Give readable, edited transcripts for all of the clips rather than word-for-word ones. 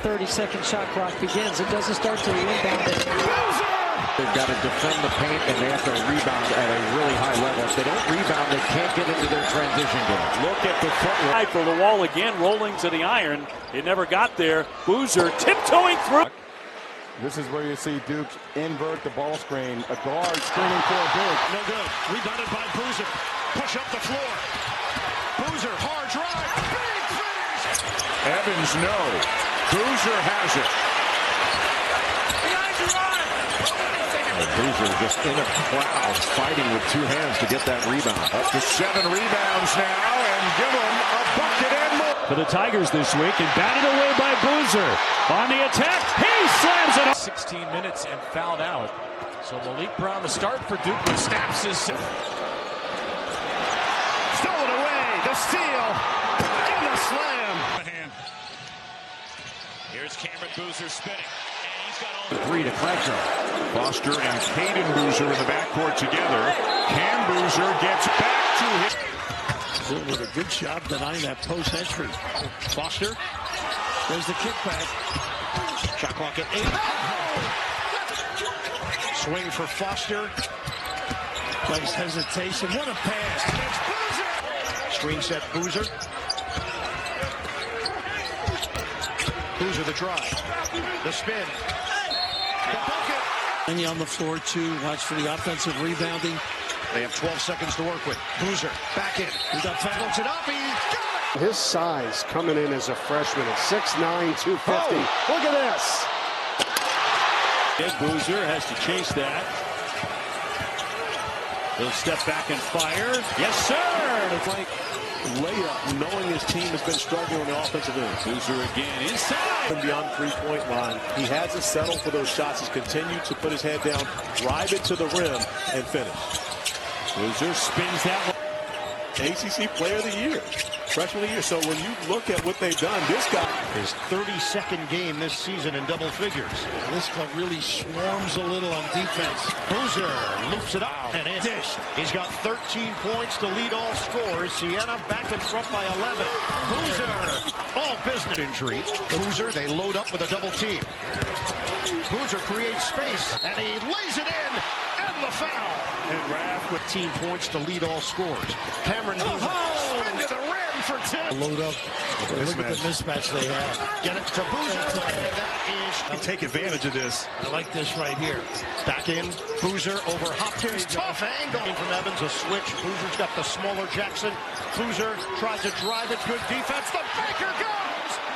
30-second shot clock begins. It doesn't start till the inbound. They've got to defend the paint, and they have to rebound at a really high level. If they don't rebound, they can't get into their transition game. Look at the footwork. For the wall again, rolling to the iron. It never got there. Boozer tiptoeing through. This is where you see Duke invert the ball screen. A guard screening for a big. No good. Rebounded by Boozer. Push up the floor. Boozer, hard drive. Big finish. Evans, no. Boozer has it. Boozer just in a crowd, fighting with two hands to get that rebound. Up to 7 rebounds now, and give him a bucket and more. For the Tigers this week, and batted away by Boozer. On the attack, he slams it up. 16 minutes and fouled out. So Malik Brown, the start for Duke, snaps his. Stolen away, the steal, and the slam. Here's Cameron Boozer spinning. Three to Cletcher. Foster and Caden Boozer in the backcourt together. Cam Boozer gets back to him. With a good job denying that post entry. Foster. There's the kickback. Shot clock at 8. Swing for Foster. Nice hesitation. What a pass. It's Boozer. Screen set Boozer. Boozer the drive. The spin. The bucket. And on the floor, too. Watch for the offensive rebounding. They have 12 seconds to work with. Boozer back in. He's up, folds it up. He got it. His size coming in as a freshman at 6'9", 250. Look at this. Boozer has to chase that. He'll step back and fire. Yes, sir. It's like layup, knowing his team has been struggling on the offensive end. Boozer again inside. And beyond three-point line, he hasn't settled for those shots. He's continued to put his head down, drive it to the rim, and finish. Boozer spins that one. ACC Player of the Year, Freshman of the Year. So when you look at what they've done, this guy. His 32nd game this season in double figures. This club really swarms a little on defense. Boozer loops it up and it's dished. He's got 13 points to lead all scorers. Siena back in front by 11. Boozer, all business injury. Boozer, they load up with a double team. Boozer creates space and he lays it in. And the foul. And Raff with 10 points to lead all scorers. Cameron Boozer spin to the rim for 10. Load up. Look at the mismatch they have. Get it to Boozer. That is. Take advantage of this. I like this right here. Back in. Boozer over Hopkins. Tough angle. From Evans, a switch. Boozer's got the smaller Jackson. Boozer tries to drive it. Good defense. The Baker goes.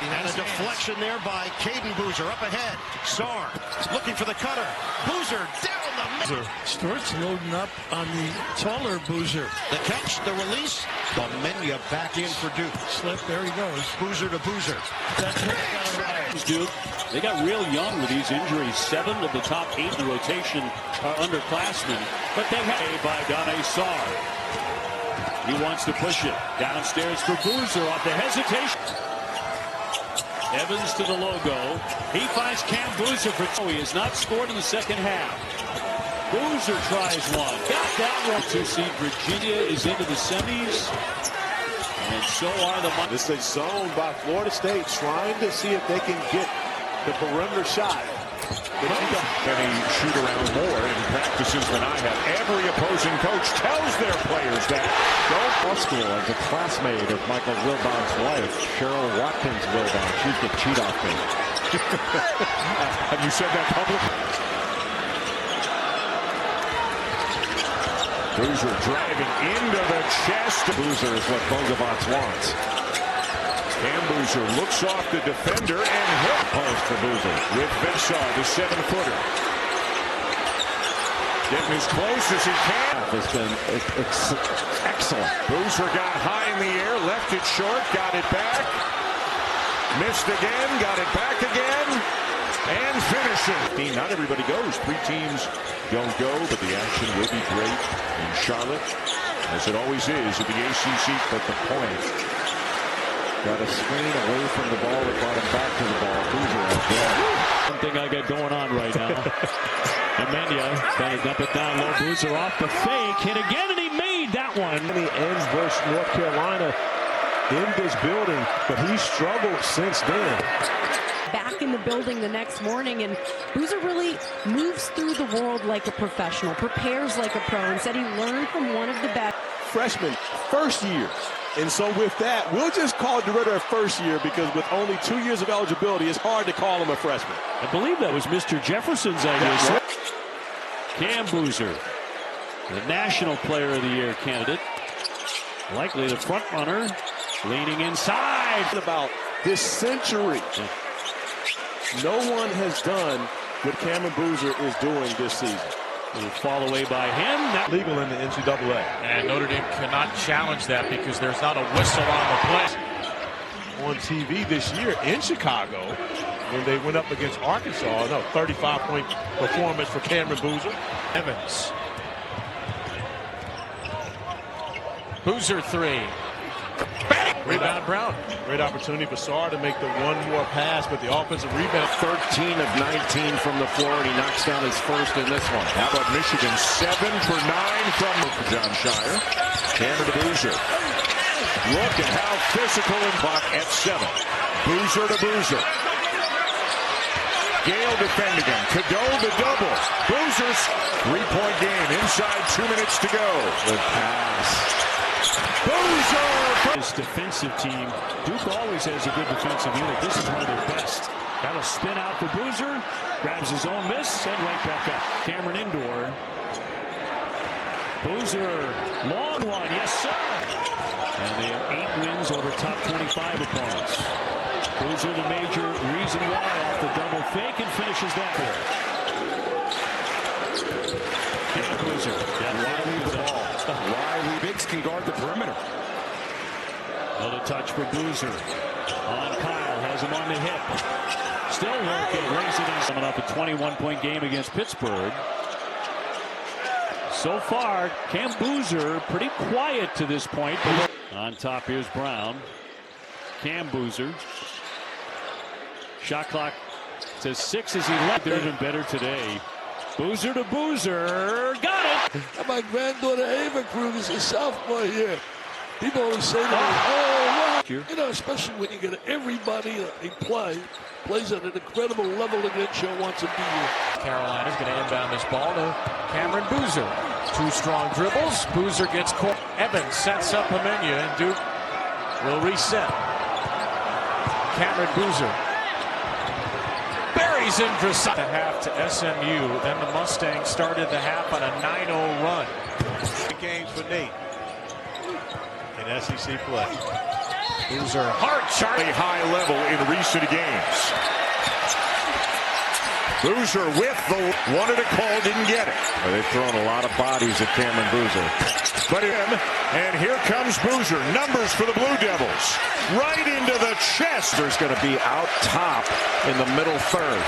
And a deflection there by Caden Boozer up ahead. Sarr looking for the cutter. Boozer down the middle. Starts loading up on the taller Boozer. The catch, the release. Bamenya back in for Duke. Slip, there he goes. Boozer to Boozer. That's it. Duke, they got real young with these injuries. 7 of the top 8 in the rotation are underclassmen. But they have by Dane Sarr. He wants to push it. Downstairs for Boozer off the hesitation. Evans to the logo. He finds Cam Boozer for two. He has not scored in the second half. Boozer tries one. Got that one. 2-seed Virginia is into the semis. And so are the... This is a zone by Florida State trying to see if they can get the perimeter shot. Many shoot around more in practices than I have. Every opposing coach tells their players that. Law school as a classmate of Michael Wilbon's wife, Cheryl Watkins Wilbon. She's the cheat off me. Have you said that publicly? Boozer driving into the chest. Boozer is what Bogavants wants. Cam Boozer looks off the defender and hit post for Boozer. With Benshaw, the 7-footer. Getting as close as he can. It's been excellent. Boozer got high in the air, left it short, got it back. Missed again, got it back again. And finishing. Not everybody goes. 3 teams don't go, but the action will be great in Charlotte, as it always is at the ACC. But the point. Got a screen away from the ball that brought him back to the ball. Boozer again. One thing I got going on right now. Amenya trying to dump it down low. Boozer off the fake. Hit again, and he made that one. The ends versus North Carolina. in this building, but he's struggled since then. Back in the building the next morning, and Boozer really moves through the world like a professional, prepares like a pro, and said he learned from one of the best. Freshman, first year. And so with that, we'll just call DeRitter a first year because with only 2 years of eligibility, it's hard to call him a freshman. I believe that was Mr. Jefferson's idea. Cam Boozer, the National Player of the Year candidate. Likely the front runner, leaning inside. About this century, no one has done what Cameron Boozer is doing this season. Will fall away by him. Now Legal in the NCAA. And Notre Dame cannot challenge that because there's not a whistle on the play. On TV this year in Chicago, when they went up against Arkansas, 35-point performance for Cameron Boozer. Evans. Boozer three. Rebound Brown. Great opportunity for Sarr to make the one more pass, but the offensive rebound. 13 of 19 from the floor, and he knocks down his first in this one. How about Michigan? 7 for 9 from John Shire. Cameron to Boozer. Look at how physical and clock at 7. Boozer to Boozer. Gale defending him. Cadeau the double. Boozer's 3-point game. Inside 2 minutes to go. Good pass. Boozer! This defensive team, Duke always has a good defensive unit. This is one of their best. That'll spin out for Boozer. Grabs his own miss and right back up. Cameron indoor. Boozer, long one, yes sir. And they have 8 wins over top 25 opponents. Boozer, the major reason why, off the double fake and finishes that here. Cam Boozer, Riley with the ball. Riley Biggs can guard the perimeter. Another touch for Boozer. On Kyle, has him on the hip. Still working, raising it. Coming up a 21-point game against Pittsburgh. So far, Cam Boozer pretty quiet to this point. On top, here's Brown. Cam Boozer. Shot clock says 6 as he left. They're even better today. Boozer to Boozer. Got it! My granddaughter Ava Cruz is a sophomore here. People always say to me, oh, wow. You know, especially when you get everybody that they plays at an incredible level against you, wants to be here. Carolina's going to inbound this ball to Cameron Boozer. 2 strong dribbles. Boozer gets caught. Evans sets up Pamenya, and Duke will reset. Cameron Boozer. Buries in for the half to SMU. Then the Mustangs started the half on a 9-0 run. Games for Nate in SEC play. Boozer hard chart. A high level in recent games. Boozer with the wanted a call, didn't get it. Well, they've thrown a lot of bodies at Cameron Boozer. But and here comes Boozer. Numbers for the Blue Devils. Right into the chest. There's going to be out top in the middle third.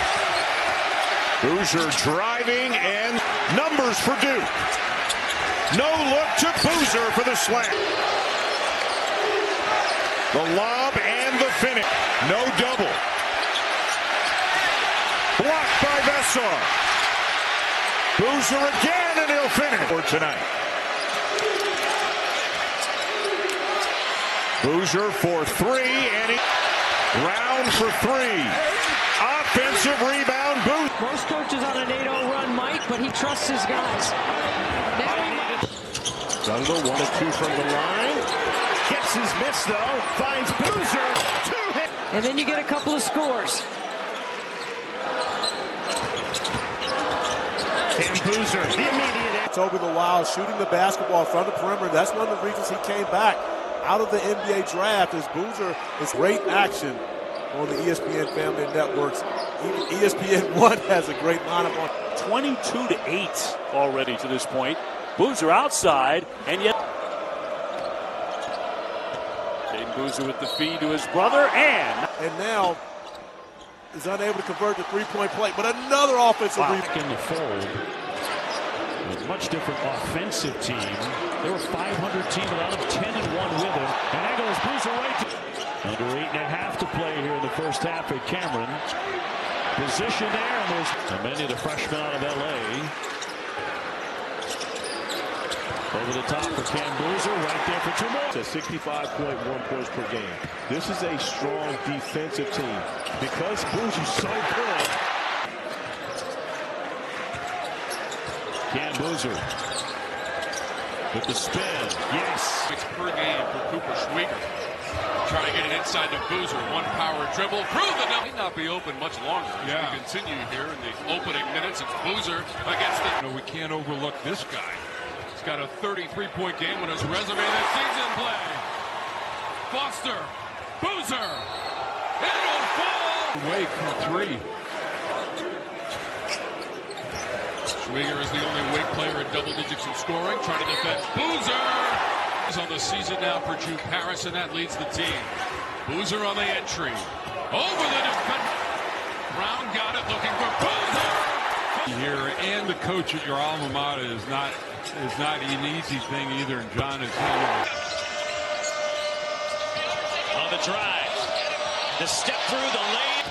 Boozer driving and numbers for Duke. No look to Boozer for the slam. The lob and the finish. No double. Blocked by Vessar. Boozer again, and he'll finish for tonight. Boozer for 3, and Brown for 3. Offensive rebound, Boozer. Most coaches on an 8-0 run might, but he trusts his guys. Jungle 1 of 2 from the line. Gets his miss though. Finds Boozer. 2 hit. And then you get a couple of scores. Cam Boozer, the immediate. Toby the Wild shooting the basketball from the perimeter. That's one of the reasons he came back out of the NBA draft. As Boozer is great action on the ESPN family of networks. Even ESPN1 has a great lineup on. 22-8 already to this point. Boozer outside, and yet Jaden Boozer with the feed to his brother, and now is unable to convert the 3-point play, but another offensive rebound in the fold. A much different offensive team. They were 500 team, a lot of 10-1 with him, and that goes Boozer right to under 8.5 to play here in the first half at Cameron. Position there, and there's many of the freshmen out of LA. Over the top for Cam Boozer, right there for 2 more. It's a 65.1 points per game. This is a strong defensive team because Boozer's so good. Cam Boozer with the spin. Yes. It's per game for Cooper Schwieger. Trying to get it inside to Boozer. One power dribble. Through the net. May not be open much longer as we continue here in the opening minutes. It's Boozer against the... We can't overlook this guy. He's got a 33-point game on his resume this season. Play. Foster. Boozer. It'll fall. Away from 3. Schwieger is the only Wake player in double digits in scoring. Trying to defend Boozer. He's on the season now for Jude Paris, and that leads the team. Boozer on the entry. Over the defense. Brown got it, looking for Boozer. Here, and the coach at your alma mater is not an easy thing either, and John is handling it. On the drive, the step through the lane.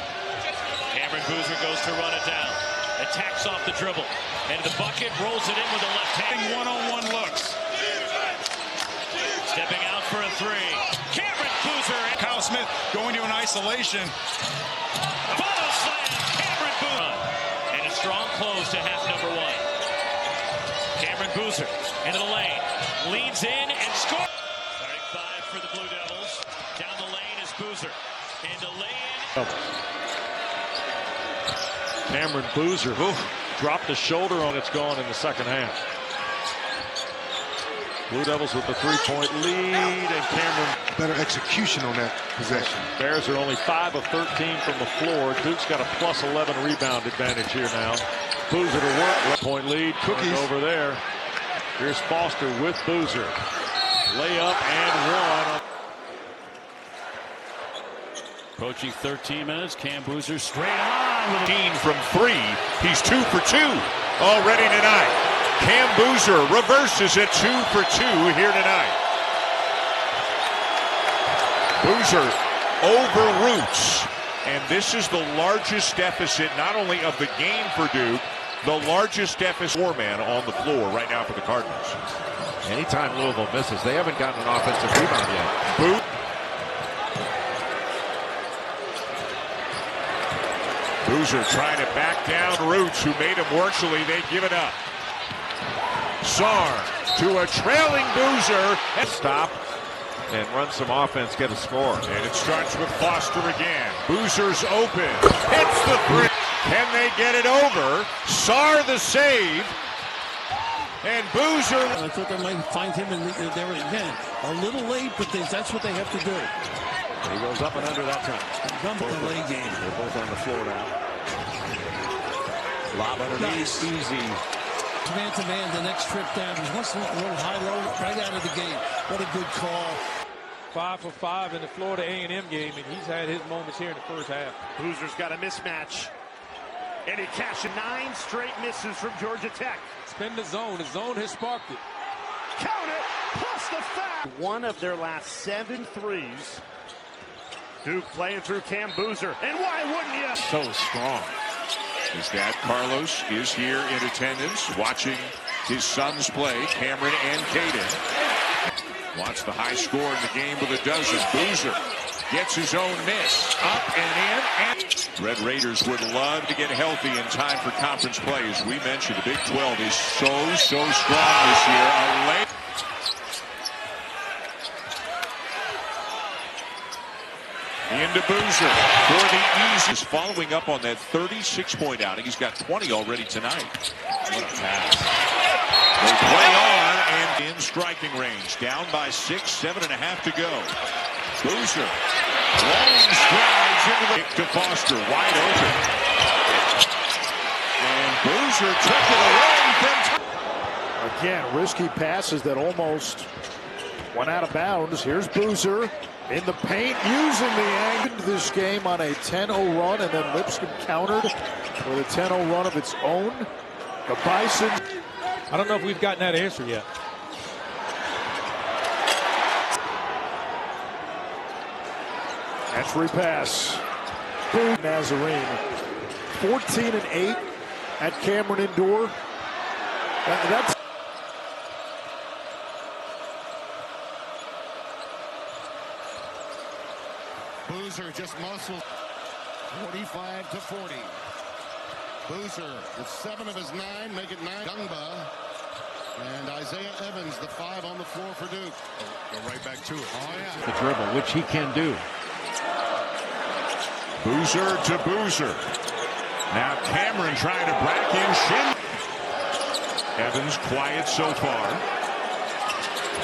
Cameron Boozer goes to run it down. Attacks off the dribble. And the bucket, rolls it in with a left hand. One-on-one looks. Stepping out for a 3. Cameron Boozer. Kyle Smith going to an isolation. Bottle slam. Cameron Boozer. And a strong close to half number 1. Cameron Boozer into the lane. Leans in and scores. Starting 5 for the Blue Devils. Down the lane is Boozer. And the lane. Cameron Boozer dropped the shoulder on it's gone in the second half. Blue Devils with the 3-point lead, and Cameron better execution on that possession. Bears are only 5 of 13 from the floor. Duke's got a plus 11 rebound advantage here now. Boozer to work. Point lead. Cookies over there. Here's Foster with Boozer. Layup and 1. Approaching 13 minutes. Cam Boozer straight on with a 15 from 3. He's 2 for 2 already tonight. Cam Boozer reverses it. 2 for 2 here tonight. Boozer overroots. And this is the largest deficit, not only of the game for Duke, the largest deficit 4-man on the floor right now for the Cardinals. Anytime Louisville misses, they haven't gotten an offensive rebound yet. Boozer trying to back down Roots, who made him work. Actually, they give it up. Sarr to a trailing Boozer. Stop and run some offense, get a score. And it starts with Foster again. Boozer's open. Hits the 3. Can they get it over? Sarr the save. And Boozer. I thought they might find him in there again. A little late, but that's what they have to do. He goes up and under that time. Come on, the late game. They're both on the floor now. Lob underneath, easy. Man-to-man, the next trip down. He wants a little high-low right out of the game. What a good call. 5 for 5 in the Florida A&M game, and he's had his moments here in the first half. Boozer's got a mismatch. And he cashed 9 straight misses from Georgia Tech. Spin the zone. The zone has sparked it. Count it, plus the foul. One of their last 7 threes. Duke playing through Cam Boozer. And why wouldn't you? So strong. His dad, Carlos, is here in attendance, watching his sons play, Cameron and Caden. Watch the high score in the game with a dozen. Boozer gets his own miss. Up and in. And Red Raiders would love to get healthy in time for conference play. As we mentioned, the Big 12 is so strong this year. Into Boozer for the easiest. Following up on that 36-point outing. He's got 20 already tonight. What a pass. They play on and in striking range. Down by 6, 7.5 to go. Boozer. Long strides into the to Foster. Wide open. And Boozer took it away from again, risky passes that almost went out of bounds. Here's Boozer in the paint, using the angle to this game on a 10-0 run, and then Lipscomb countered with a 10-0 run of its own. The Bison. I don't know if we've gotten that answer yet. That's repass. Boom. Nazarene. 14-8 at Cameron Indoor. That's Boozer just muscles. 45-40. Boozer with 7 of his 9, make it 9. Gungba and Isaiah Evans, the 5 on the floor for Duke. Go right back to it. Oh, yeah. The dribble, which he can do. Boozer to Boozer. Now Cameron trying to back in shin. Evans quiet so far.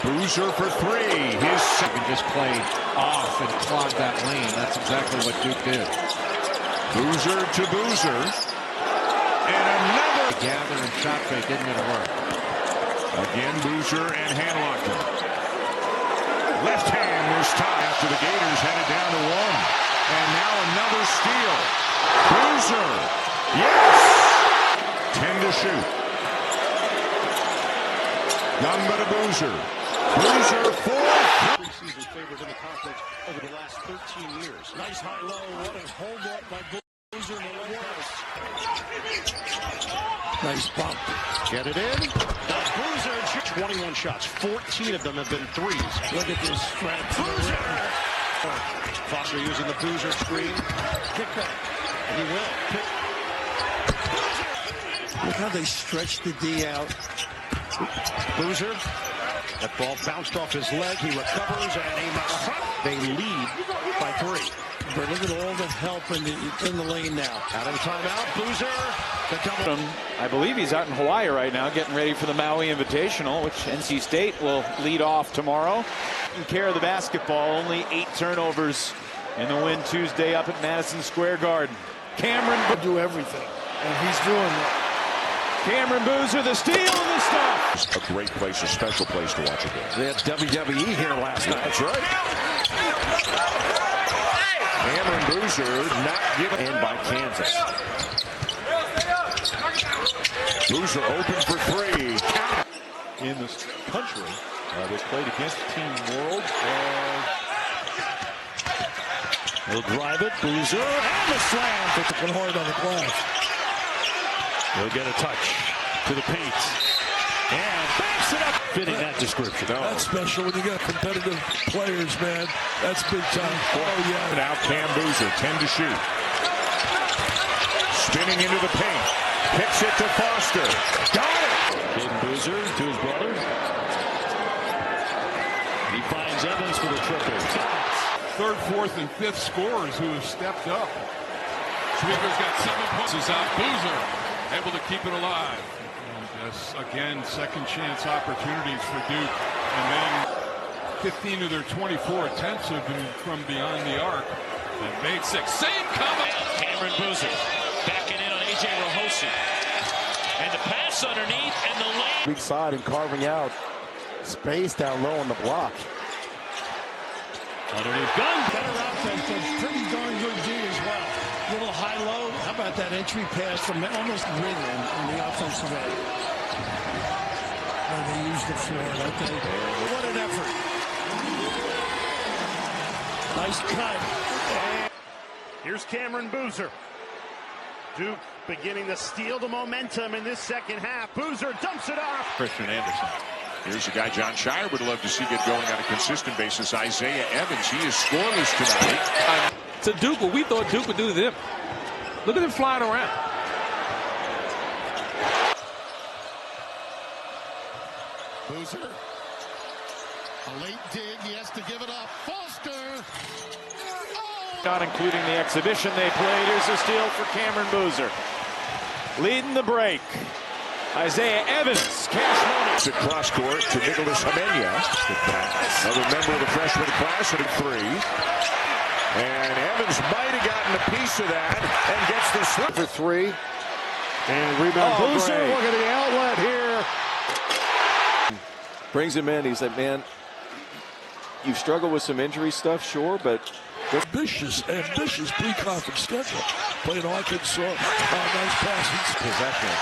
Boozer for 3. His second just played off and clogged that lane. That's exactly what Duke did. Boozer to Boozer. And another. Gather and shot fake didn't get to work. Again, Boozer and hand locked him. Left hand this time after the Gators had it down to 1. And now another steal. Boozer. Yes! 10 to shoot. Gungba to Boozer. Boozer 4. Preseason favorite in the conference over the last 13 years. Nice high-low. What a hold up by Boozer in the right house. Nice bump. Get it in. Boozer, 21 shots. 14 of them have been threes. Look at this strength. Boozer. Foster using the Boozer screen. Kick back. And he will. Look how they stretch the D out. Boozer. That ball bounced off his leg. He recovers and he makes. They lead by 3. But look at all the help in the lane now. Out of the timeout. Boozer. The double. I believe he's out in Hawaii right now getting ready for the Maui Invitational, which NC State will lead off tomorrow. Taking care of the basketball. Only 8 turnovers in the win Tuesday up at Madison Square Garden. Cameron will do everything, and he's doing it. Cameron Boozer, the steal and the stop. A great place, a special place to watch a game. They had WWE here last night. That's right. Cameron Boozer not given in by Kansas. Boozer open for 3. In this country, they played against Team World. He'll drive it. Boozer and the slam. Puts it hard on the glass. He'll get a touch to the paint. And backs it up. Fitting that description. No. That's special when you got competitive players, man. That's big time. Oh, yeah. Now Cam Boozer, 10 to shoot. Spinning into the paint. Kicks it to Foster. Got it. Caden Boozer to his brother. He finds Evans for the triple. 3rd, 4th, and 5th scorers who have stepped up. Schwieger's got 7 points. Is out. Boozer able to keep it alive. And again, second chance opportunities for Duke. And then 15 of their 24 attempts have been from beyond the arc. And made 6. Same coming. Cameron Boozer backing in on A.J. Rohosi. And the pass underneath and the lane. Weak side and carving out space down low on the block. Underneath gun. Better offense, but pretty darn good D as well. Little high-low. How about that entry pass from almost rhythm on the offensive end? And they use the floor, okay? What an effort. Nice cut. And here's Cameron Boozer. Duke beginning to steal the momentum in this second half. Boozer dumps it off. Christian Anderson. Here's a guy John Shire would love to see get going on a consistent basis. Isaiah Evans, he is scoreless tonight. To Duke, what we thought Duke would do to them. Look at them flying around. Boozer. A late dig. He has to give it up. Foster. Not including the exhibition they played. Here's a steal for Cameron Boozer. Leading the break. Isaiah Evans, cash money. To cross court to Nicholas Hamenia. Another member of the freshman class at 3. And Evans might have gotten a piece of that and gets the slip for 3. And rebound. Boozer, look at the outlet here. Brings him in. He said, man, you've struggled with some injury stuff, sure, but ambitious pre-conference schedule. Playing Arkansas. Nice passes. Possession.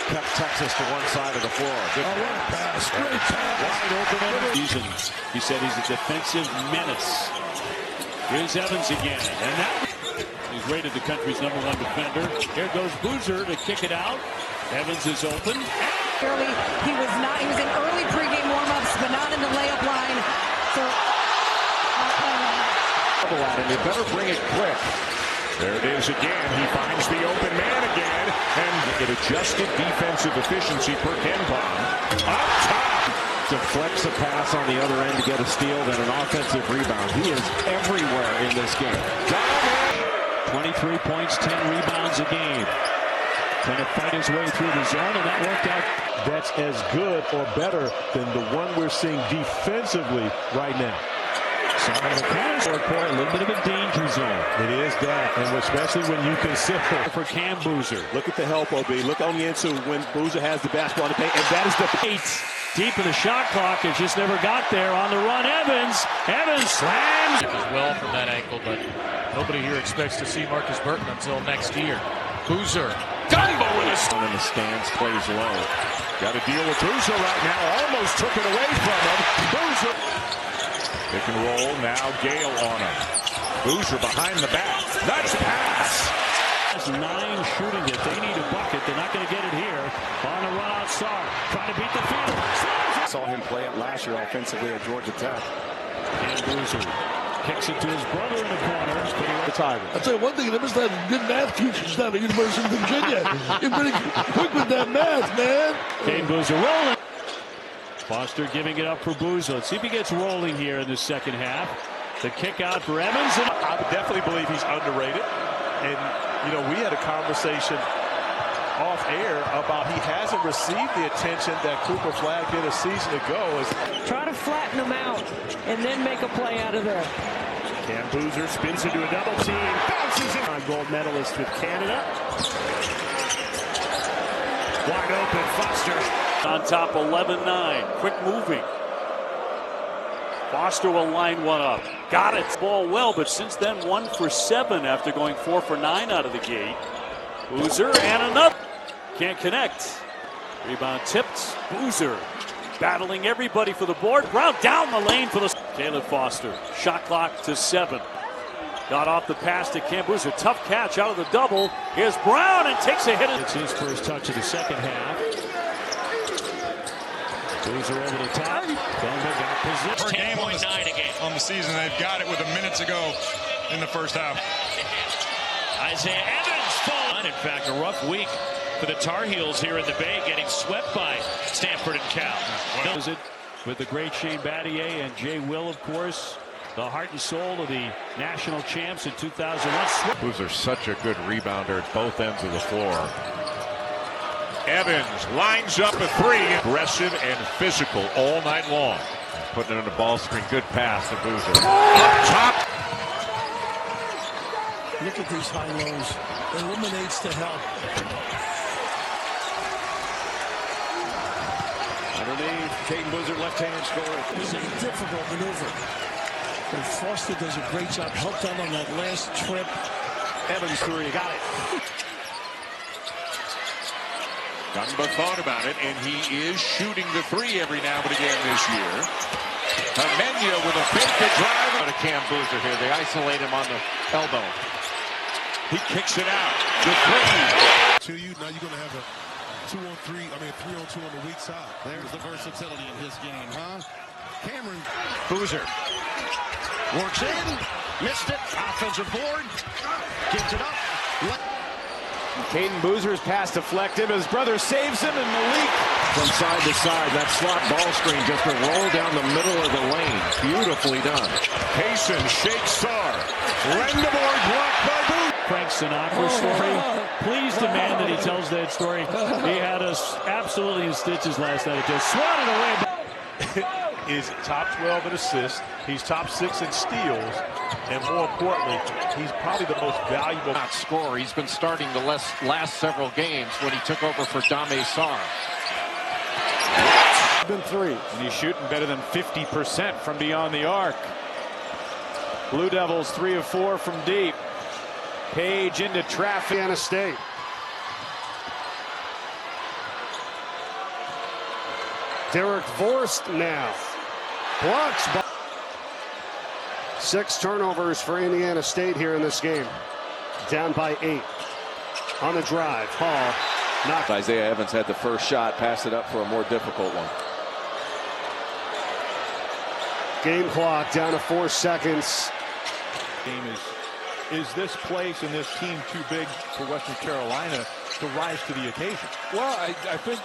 Kept Texas to one side of the floor. Good pass. Great pass. Wide open season. He said he's a defensive menace. Here's Evans again. And that he's rated the country's #1 defender. Here goes Boozer to kick it out. Evans is open. Early, he was in early pregame warm-ups, but not in the layup line. So at it They better bring it quick. There it is again. He finds the open man again. And it adjusted defensive efficiency per KenPom. Up top. Deflects a pass on the other end to get a steal, then an offensive rebound. He is everywhere in this game. 23 points, 10 rebounds a game. Trying to fight his way through the zone, and that worked out. That's as good or better than the one we're seeing defensively right now. Some of the corners report a little bit of a danger zone. It is that, and especially when you consider for Cam Boozer. Look at the help, OB. Look on the inside when Boozer has the basketball in the paint, and that is the 8 deep in the shot clock. It just never got there. On the run, Evans slams as well from that ankle, but nobody here expects to see Marcus Burton until next year. Boozer, Dumbo with a stone in the stands, plays low. Got to deal with Boozer right now. Almost took it away from him. Boozer. Pick and roll, now Gale on him. Boozer behind the back. Nice pass. That's 9 shooting it. They need a bucket. They're not going to get it here. On the run out, Sarr trying to beat the field. Saw him play it last year offensively at Georgia Tech. And Boozer kicks it to his brother in the corner. The Tigers. I'll tell you one thing, there was that good math teachers down at the University of Virginia. You're pretty quick with that math, man. Kane Boozer rolling. Foster giving it up for Boozer. Let's see if he gets rolling here in the second half. The kick out for Evans. I definitely believe he's underrated. And, you know, we had a conversation off air about he hasn't received the attention that Cooper Flagg did a season ago. Try to flatten him out and then make a play out of there. Cam Boozer spins into a double team. Bounces in. Gold medalist with Canada. Wide open, Foster. On top, 11-9. Quick moving. Foster will line one up. Got it. Ball well, but since then 1 for 7 after going 4 for 9 out of the gate. Boozer and another. Can't connect. Rebound tipped. Boozer battling everybody for the board. Brown down the lane for the Caleb Foster. Shot clock to 7. Got off the pass to Cam Boozer. Tough catch out of the double. Here's Brown and takes a hit. It's his first touch of the second half. Boozer over the top. Per game on the season. They've got it with a minute to go in the first half. Isaiah Evans full. In fact, a rough week for the Tar Heels here in the Bay, getting swept by Stanford and Cal. With the great Shane Battier and Jay Will, of course, the heart and soul of the national champs in 2001. Boozer's such a good rebounder at both ends of the floor. Evans lines up a 3. Aggressive and physical all night long. Putting it on the ball screen. Good pass to Boozer. Up top. Look at these high lows. Eliminates the help. Underneath, Caden Boozer, left-hand scorer. It's a difficult maneuver. And Foster does a great job. Helped out on that last trip. Evans 3, got it. Dunbar thought about it, and he is shooting the 3 every now and again this year. Amenya with a fake drive. To Cam Boozer here. They isolate him on the elbow. He kicks it out. The 3. To you, now you're going to have a 2-on-3, 3-on-2 on the weak side. There's the versatility in his game, huh? Cameron Boozer works in, missed it, offensive board, gives it up. Caden Boozer's pass deflected. His brother saves him, and Malik from side to side. That slot ball screen just a roll down the middle of the lane. Beautifully done. Payson shakes Sarr. Rendemore blocked by Boozer. Frank Sinatra story. Please demand that he tells that story. He had us absolutely in stitches last night. Just swatted away. Is top 12 in assists. He's top 6 in steals. And more importantly, he's probably the most valuable scorer. He's been starting the last several games when he took over for Dame Sarr. Been 3. And he's shooting better than 50% from beyond the arc. Blue Devils 3 of 4 from deep. Page into traffic. Indiana State. Derek Forst now. Blocks. 6 turnovers for Indiana State here in this game. Down by 8. On the drive, Hall knocked. Isaiah Evans had the first shot, passed it up for a more difficult one. Game clock down to 4 seconds. Is this place and this team too big for Western Carolina to rise to the occasion? Well, I think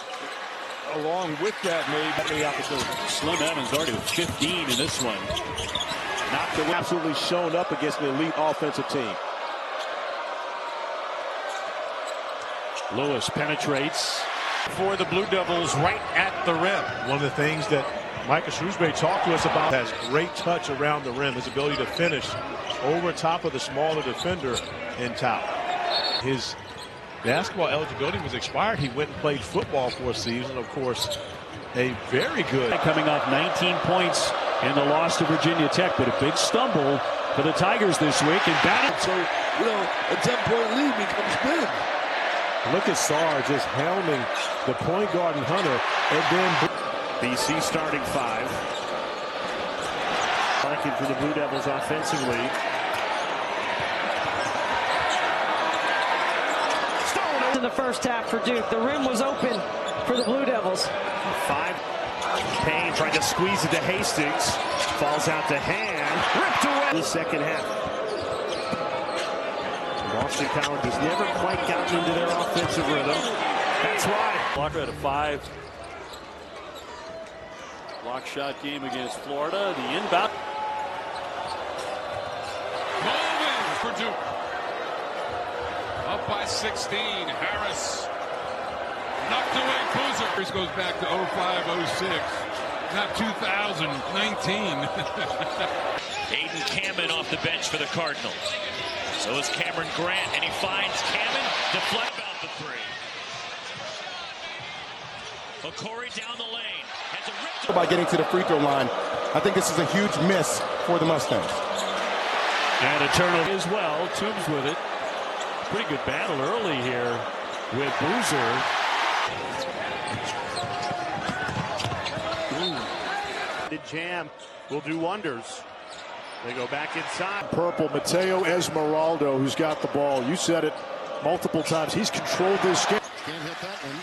along with that, maybe the opportunity. Slim Evans already with 15 in this one. Knocked it, absolutely shown up against an elite offensive team. Lewis penetrates for the Blue Devils right at the rim. One of the things that Micah Shrewsbury talked to us about has great touch around the rim, his ability to finish over top of the smaller defender in town. His basketball eligibility was expired. He went and played football for a season, of course. A very good. Coming off 19 points in the loss to Virginia Tech, but a big stumble for the Tigers this week. And batted. So, a 10-point lead becomes big. Look at Sarr just helming the point guard and Hunter, and then BC starting 5. Lacking for the Blue Devils offensively. In the first half for Duke, the rim was open for the Blue Devils. 5. Payne trying to squeeze it to Hastings. Falls out to Hand. Ripped away in the second half. Boston College has never quite gotten into their offensive rhythm. That's why. Walker at a 5. Block shot game against Florida. The inbound. Moving for Duke. Up by 16. Harris. Knocked away Boozer. This goes back to 05-06. Not 2019. Aiden Cameron off the bench for the Cardinals. So is Cameron Grant, and he finds Cameron. Deflect about the 3. Okori down the lane. By getting to the free throw line, I think this is a huge miss for the Mustangs. And a turnover as well. Toombs with it. Pretty good battle early here with Boozer. The jam will do wonders. They go back inside. Purple, Mateo Esmeraldo, who's got the ball. You said it multiple times. He's controlled this game. Can't hit that one.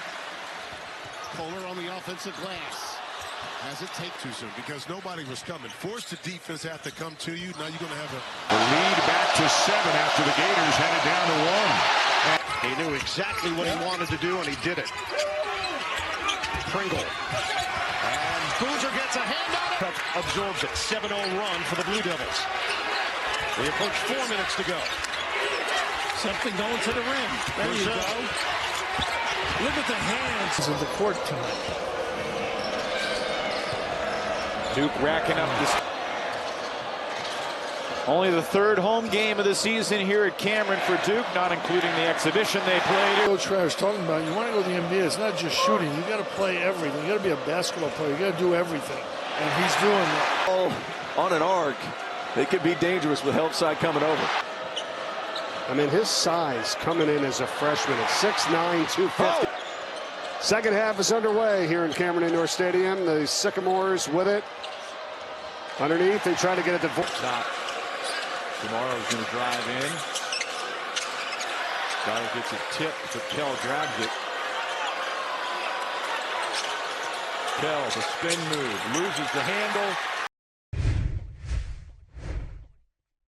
Kohler on the offensive glass. Has it take too soon because nobody was coming. Forced the defense have to come to you. Now you're going to have The lead back to 7 after the Gators had it down to 1. He knew exactly what he wanted to do, and he did it. Pringle. And Boozer gets a hand on it. Absorbs it. 7-0 run for the Blue Devils. They approach 4 minutes to go. Something going to the rim. There you go. Look at the hands of the court tonight. Duke racking up this. Only the 3rd home game of the season here at Cameron for Duke, not including the exhibition they played. Coach Travis talking about, you want to go to the NBA, it's not just shooting. You got to play everything. You got to be a basketball player. You got to do everything. And he's doing that. Oh, on an arc. It could be dangerous with help side coming over. I mean, his size coming in as a freshman at 6'9", 250. Second half is underway here in Cameron Indoor Stadium. The Sycamores with it. Underneath, they try to get it to Top. Tomorrow's going to drive in. Guy gets a tip. Patel grabs it. Kell, the spin move, loses the handle.